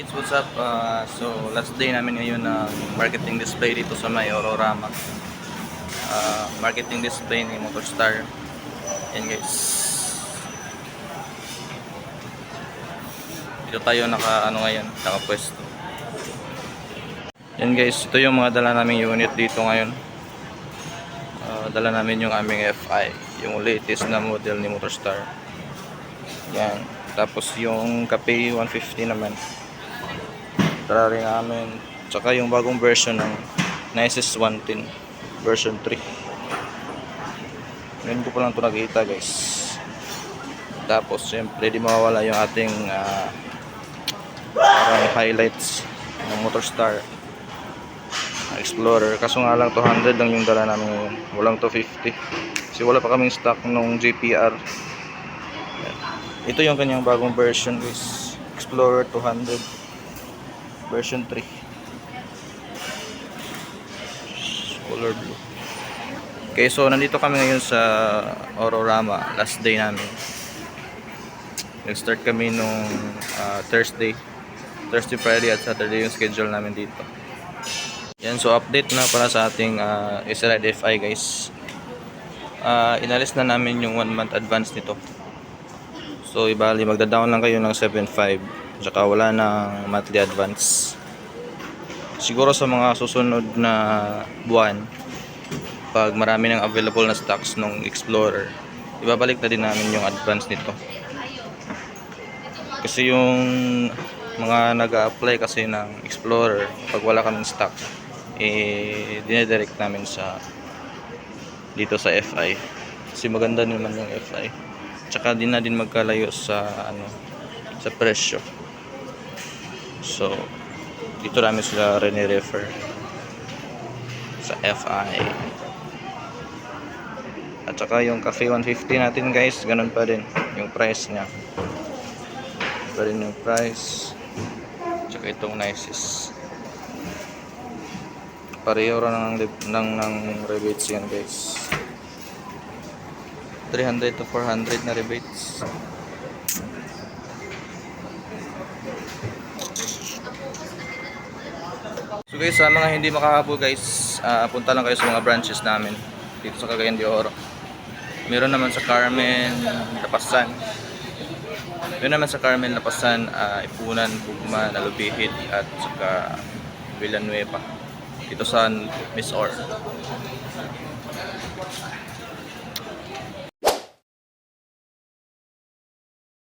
It's what's up? So last day namin ngayon ng marketing display dito sa may Ororama. Marketing display ni Motorstar. Yan guys. Dito tayo ngayon, nakapwesto. Yan guys, ito yung mga dala naming unit dito ngayon. Dala namin yung aming FI, yung latest na model ni Motorstar. Yan. Tapos yung Cafe 150 naman. Dala rin namin. Tsaka yung bagong version ng Nicest 110 version 3. Ngayon ko pa lang ito nakita guys. Tapos syempre di mawawala yung ating parang highlights ng Motorstar Explorer. Kaso nga lang 200 lang yung dala namin ngayon. Walang 250. Kasi wala pa kaming stock nung GPR. Ito yung kanyang bagong version guys. Explorer 200 version 3. Color blue. Okay, so nandito kami ngayon sa Ororama. Last day namin. Nag-start kami nung Thursday, Friday at Saturday yung schedule namin dito. Yan, so update na para sa ating SRide FI guys. Inalis na namin yung 1 month advance nito. So ibali magda-down lang kayo ng 7.5. Tsaka wala nang monthly advance. Siguro sa mga susunod na buwan, pag marami ng available na stocks ng Explorer, ibabalik na din namin yung advance nito. Kasi yung mga nag-a-apply kasi ng Explorer, pag wala kaming stock, dinedirect namin dito sa FI. Kasi maganda naman yung FI. Tsaka di na din magkalayo sa sa presyo. So dito namin sila rene-refer sa FI. At saka yung Cafe 150 natin guys, ganun pa din yung price niya. Pa rin yung price. Tsaka itong Nicest. Pareho rin ng rebates yan guys. 300 to 400 na rebates. So guys, sa mga hindi makakapo guys, punta lang kayo sa mga branches namin dito sa Cagayan de Oro. Meron naman sa Carmen, Lapasan. Ipunan, Bugman, Alubihit at saka Villanueva. Dito sa Miss Or.